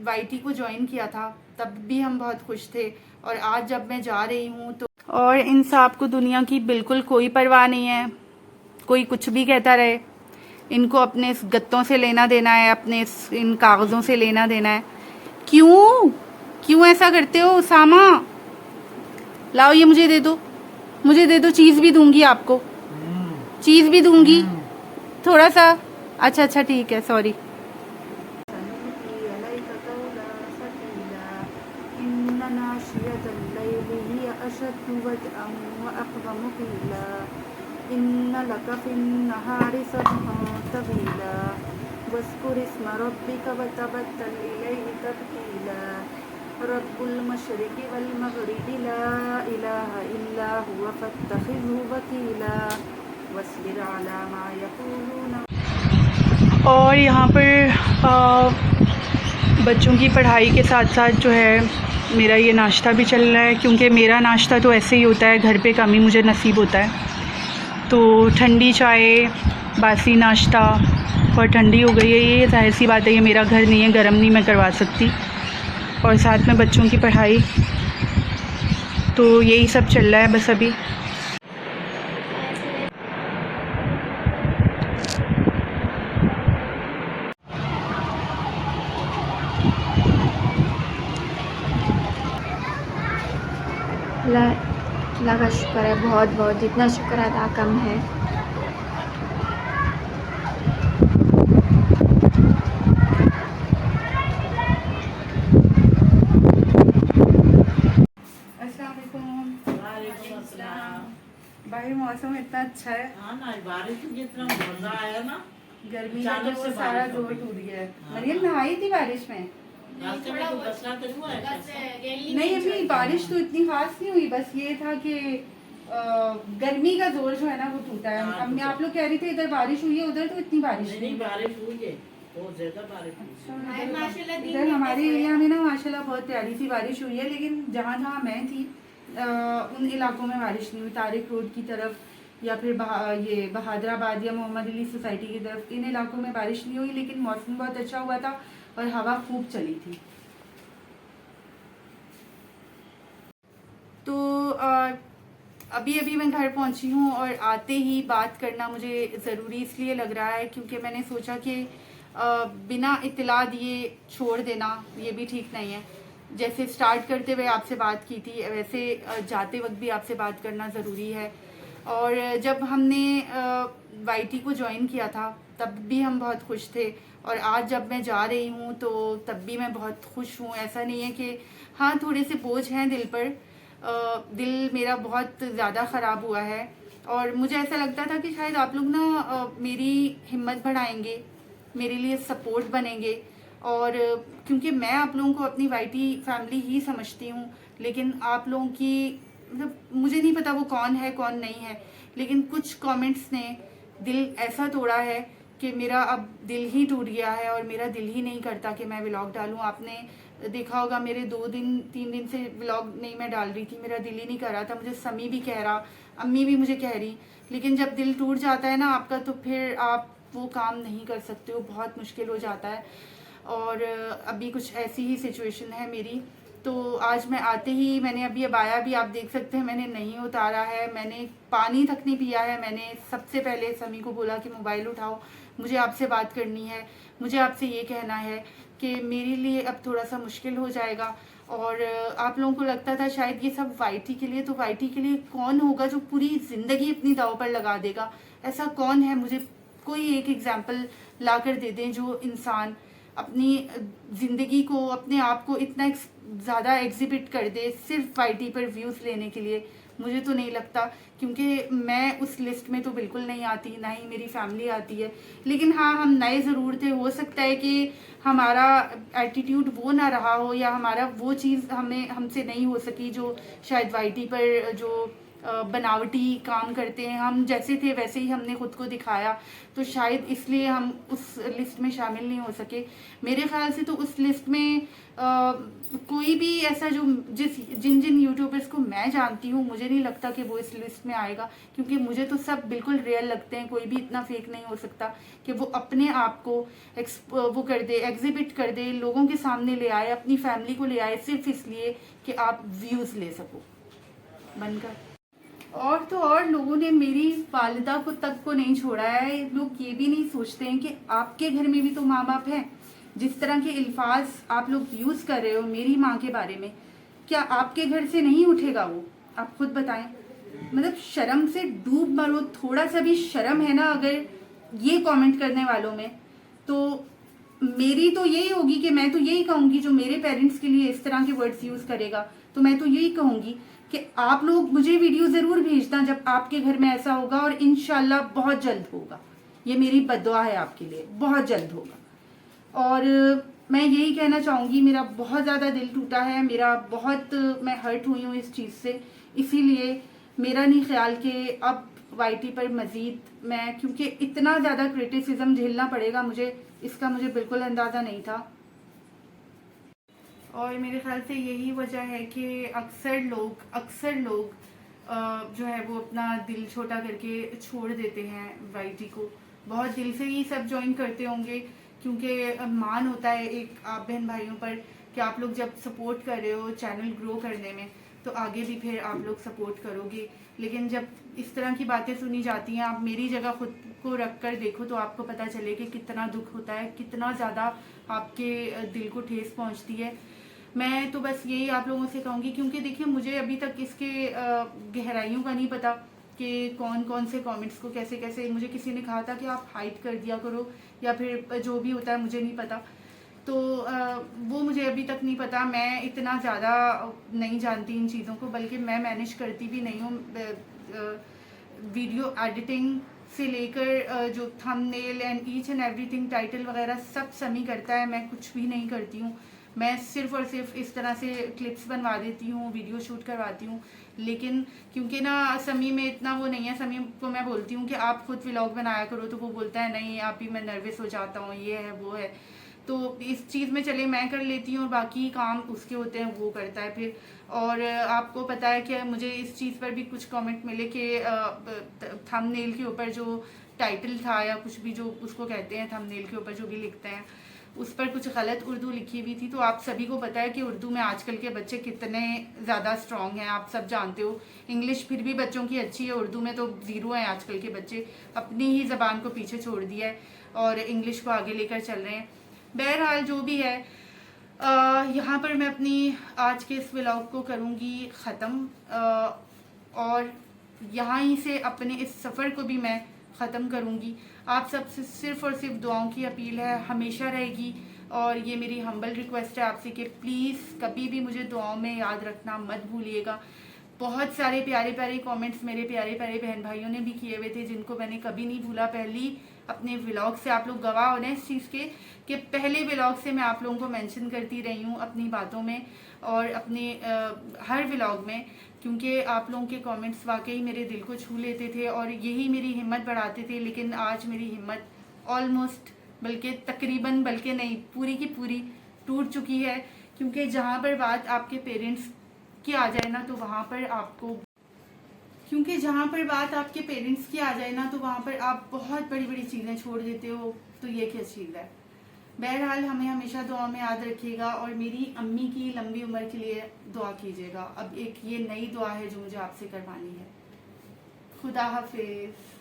YT को join किया था तब भी हम बहुत खुश थे, और आज जब मैं जा रही हूँ तो और इन साहब को दुनिया की बिल्कुल कोई परवाह नहीं है। कोई कुछ भी कहता रहे, इनको अपने इस गत्तों से लेना देना है, अपने इन कागज़ों से लेना देना है। क्यों क्यों ऐसा करते हो उसामा? लाओ ये मुझे दे दो, मुझे दे दो, चीज़ भी दूंगी आपको, चीज़ भी दूंगी थोड़ा सा। अच्छा अच्छा ठीक है, सॉरी। रब्बुल मशरिक़ि वल मग़रिबि ला इलाहा इल्ला हुवा फत्तख़िज़हु वकीला वस्बिर अला मा यक़ूलून। और यहाँ पर बच्चों की पढ़ाई के साथ साथ जो है मेरा ये नाश्ता भी चल रहा है, क्योंकि मेरा नाश्ता तो ऐसे ही होता है, घर पे कम ही मुझे नसीब होता है। तो ठंडी चाय, बासी नाश्ता और ठंडी हो गई है, ये जाहिर सी बात है, ये मेरा घर नहीं है, गर्म नहीं मैं करवा सकती। और साथ में बच्चों की पढ़ाई, तो यही सब चल रहा है बस अभी। अल्लाह का शुक्र है, बहुत बहुत, जितना शुक्र अदा कम है। बाहर मौसम इतना अच्छा है, हाँ ना, बारिश की इतना मजा आया ना, गर्मी का तो वो सारा जोर टूट गया है। मरियम नहाई थी बारिश में? रास्ते में कोई बसरा तो हुआ है क्या? नहीं, अभी बारिश तो इतनी खास नहीं हुई, बस ये था कि गर्मी का जोर जो है ना वो टूटा है। हाँ, अम्मी आप लोग कह रही थे इधर बारिश हुई है, उधर तो इतनी बारिश नहीं बारिश हुई है, बहुत ज्यादा बारिश हुई है। इधर हमारे एरिया में ना माशाल्लाह बहुत प्यारी सी बारिश हुई है, लेकिन जहाँ जहाँ मैं थी उन इलाकों में बारिश नहीं हुई। तारिक रोड की तरफ या फिर ये बहादराबाद या मोहम्मद अली सोसाइटी की तरफ, इन इलाकों में बारिश नहीं हुई, लेकिन मौसम बहुत अच्छा हुआ था और हवा खूब चली थी। तो अभी अभी मैं घर पहुंची हूँ और आते ही बात करना मुझे ज़रूरी इसलिए लग रहा है क्योंकि मैंने सोचा कि बिना इत्तला दिए छोड़ देना ये भी ठीक नहीं है। जैसे स्टार्ट करते हुए आपसे बात की थी, वैसे जाते वक्त भी आपसे बात करना ज़रूरी है। और जब हमने वाईटी को ज्वाइन किया था तब भी हम बहुत खुश थे, और आज जब मैं जा रही हूँ तो तब भी मैं बहुत खुश हूँ। ऐसा नहीं है कि हाँ, थोड़े से बोझ हैं दिल पर, दिल मेरा बहुत ज़्यादा ख़राब हुआ है, और मुझे ऐसा लगता था कि शायद आप लोग ना मेरी हिम्मत बढ़ाएंगे, मेरे लिए सपोर्ट बनेंगे। और क्योंकि मैं आप लोगों को अपनी वाईटी फैमिली ही समझती हूँ, लेकिन आप लोगों की मतलब मुझे नहीं पता वो कौन है कौन नहीं है, लेकिन कुछ कमेंट्स ने दिल ऐसा तोड़ा है कि मेरा अब दिल ही टूट गया है, और मेरा दिल ही नहीं करता कि मैं व्लॉग डालूं। आपने देखा होगा मेरे 2-3 दिन से व्लॉग नहीं मैं डाल रही थी, मेरा दिल ही नहीं कर रहा था। मुझे समी भी कह रहा, अम्मी भी मुझे कह रही, लेकिन जब दिल टूट जाता है ना आपका, तो फिर आप वो काम नहीं कर सकते हो, बहुत मुश्किल हो जाता है। और अभी कुछ ऐसी ही सिचुएशन है मेरी। तो आज मैं आते ही, मैंने अभी अबाया भी आप देख सकते हैं मैंने नहीं उतारा है, मैंने पानी तक नहीं पिया है। मैंने सबसे पहले समी को बोला कि मोबाइल उठाओ, मुझे आपसे बात करनी है, मुझे आपसे ये कहना है कि मेरे लिए अब थोड़ा सा मुश्किल हो जाएगा। और आप लोगों को लगता था शायद ये सब वाईटी के लिए, तो वाईटी के लिए कौन होगा जो पूरी ज़िंदगी अपनी दाव पर लगा देगा? ऐसा कौन है? मुझे कोई एक एग्जाम्पल ला कर दे दें जो इंसान अपनी ज़िंदगी को, अपने आप को इतना ज़्यादा एग्जिबिट कर दे सिर्फ वाईटी पर व्यूज़ लेने के लिए। मुझे तो नहीं लगता, क्योंकि मैं उस लिस्ट में तो बिल्कुल नहीं आती, ना ही मेरी फैमिली आती है। लेकिन हाँ, हम नए ज़रूर थे, हो सकता है कि हमारा एटीट्यूड वो ना रहा हो, या हमारा वो चीज़ हमसे नहीं हो सकी जो शायद वाईटी पर जो बनावटी काम करते हैं। हम जैसे थे वैसे ही हमने खुद को दिखाया, तो शायद इसलिए हम उस लिस्ट में शामिल नहीं हो सके। मेरे ख्याल से तो उस लिस्ट में कोई भी ऐसा जो जिन जिन यूट्यूबर्स को मैं जानती हूँ, मुझे नहीं लगता कि वो इस लिस्ट में आएगा, क्योंकि मुझे तो सब बिल्कुल रियल लगते हैं। कोई भी इतना फेक नहीं हो सकता कि वो अपने आप को वो कर दे, एग्जिबिट कर दे, लोगों के सामने ले आए, अपनी फैमिली को ले आए सिर्फ इसलिए कि आप व्यूज़ ले सको बनकर। और तो और लोगों ने मेरी वालिदा को तक को नहीं छोड़ा है। लोग ये भी नहीं सोचते हैं कि आपके घर में भी तो माँ बाप हैं। जिस तरह के अल्फाज आप लोग यूज़ कर रहे हो मेरी माँ के बारे में, क्या आपके घर से नहीं उठेगा वो? आप खुद बताएं। मतलब शर्म से डूब मरो, थोड़ा सा भी शर्म है ना अगर ये कमेंट करने वालों में, तो मेरी तो यही होगी कि मैं तो यही कहूँगी, जो मेरे पेरेंट्स के लिए इस तरह के वर्ड्स यूज़ करेगा तो मैं तो यही कहूँगी कि आप लोग मुझे वीडियो ज़रूर भेजना जब आपके घर में ऐसा होगा, और इंशाल्लाह बहुत जल्द होगा। ये मेरी बद्दुआ है आपके लिए, बहुत जल्द होगा। और मैं यही कहना चाहूँगी, मेरा बहुत ज़्यादा दिल टूटा है, मैं हर्ट हुई हूँ इस चीज़ से। इसीलिए मेरा नहीं ख्याल कि अब वाईटी पर मज़ीद मैं, क्योंकि इतना ज़्यादा क्रिटिसिज्म झेलना पड़ेगा मुझे, इसका मुझे बिल्कुल अंदाज़ा नहीं था। और मेरे ख्याल से यही वजह है कि अक्सर लोग जो है वो अपना दिल छोटा करके छोड़ देते हैं वाईटी को। बहुत दिल से ही सब ज्वाइन करते होंगे, क्योंकि मान होता है एक आप बहन भाइयों पर कि आप लोग जब सपोर्ट कर रहे हो चैनल ग्रो करने में, तो आगे भी फिर आप लोग सपोर्ट करोगे। लेकिन जब इस तरह की बातें सुनी जाती हैं, आप मेरी जगह खुद को रख कर देखो तो आपको पता चले कि कितना दुख होता है, कितना ज़्यादा आपके दिल को ठेस पहुंचती है। मैं तो बस यही आप लोगों से कहूँगी, क्योंकि देखिए मुझे अभी तक इसके गहराइयों का नहीं पता कि कौन कौन से कमेंट्स को कैसे कैसे, मुझे किसी ने कहा था कि आप हाइड कर दिया करो या फिर जो भी होता है, मुझे नहीं पता। तो वो मुझे अभी तक नहीं पता, मैं इतना ज़्यादा नहीं जानती इन चीज़ों को, बल्कि मैं मैनेज करती भी नहीं हूँ। वीडियो एडिटिंग से लेकर जो thumbnail and each and everything, title वगैरह सब समी करता है, मैं कुछ भी नहीं करती हूँ। मैं सिर्फ और सिर्फ इस तरह से क्लिप्स बनवा देती हूँ, वीडियो शूट करवाती हूँ। लेकिन क्योंकि ना समी में इतना वो नहीं है, समी को मैं बोलती हूँ कि आप खुद व्लॉग बनाया करो, तो वो बोलता है नहीं आप ही, मैं नर्वस हो जाता हूँ, ये है वो है। तो इस चीज़ में चले मैं कर लेती हूँ और बाकी काम उसके होते हैं, वो करता है फिर। और आपको पता है कि मुझे इस चीज़ पर भी कुछ कमेंट मिले कि थंबनेल के ऊपर जो टाइटल था या कुछ भी जो उसको कहते हैं, थंबनेल के ऊपर जो भी लिखते हैं, उस पर कुछ गलत उर्दू लिखी हुई थी। तो आप सभी को पता है कि उर्दू में आजकल के बच्चे कितने ज़्यादा स्ट्रांग हैं, आप सब जानते हो। इंग्लिश फिर भी बच्चों की अच्छी है, उर्दू में तो ज़ीरो हैं आजकल के बच्चे, अपनी ही ज़बान को पीछे छोड़ दिया है और इंग्लिश को आगे लेकर चल रहे हैं। बहरहाल जो भी है, यहाँ पर मैं अपनी आज के इस व्लॉग को करूँगी ख़त्म, और यहाँ ही से अपने इस सफ़र को भी मैं ख़त्म करूँगी। आप सबसे सिर्फ़ और सिर्फ दुआओं की अपील है, हमेशा रहेगी। और ये मेरी हम्बल रिक्वेस्ट है आपसे कि प्लीज़ कभी भी मुझे दुआओं में याद रखना मत भूलिएगा। बहुत सारे प्यारे प्यारे कमेंट्स मेरे प्यारे प्यारे बहन भाइयों ने भी किए हुए थे, जिनको मैंने कभी नहीं भूला। पहली अपने व्लॉग से आप लोग गवाह होने इस चीज़ के कि पहले व्लॉग से मैं आप लोगों को मेंशन करती रही हूँ अपनी बातों में और अपने हर व्लॉग में, क्योंकि आप लोगों के कमेंट्स वाकई मेरे दिल को छू लेते थे और यही मेरी हिम्मत बढ़ाते थे। लेकिन आज मेरी हिम्मत ऑलमोस्ट, बल्कि तकरीबन, बल्कि नहीं, पूरी की पूरी टूट चुकी है। क्योंकि जहाँ पर बात आपके पेरेंट्स की आ जाए ना, तो वहाँ पर आपको, क्योंकि जहाँ पर बात आपके पेरेंट्स की आ जाए ना, तो वहाँ पर आप बहुत बड़ी बड़ी चीज़ें छोड़ देते हो। तो ये क्या चीज़ है। बहरहाल हमें हमेशा दुआ में याद रखिएगा और मेरी अम्मी की लंबी उम्र के लिए दुआ कीजिएगा। अब एक ये नई दुआ है जो मुझे आपसे करवानी है। खुदा हाफिज़।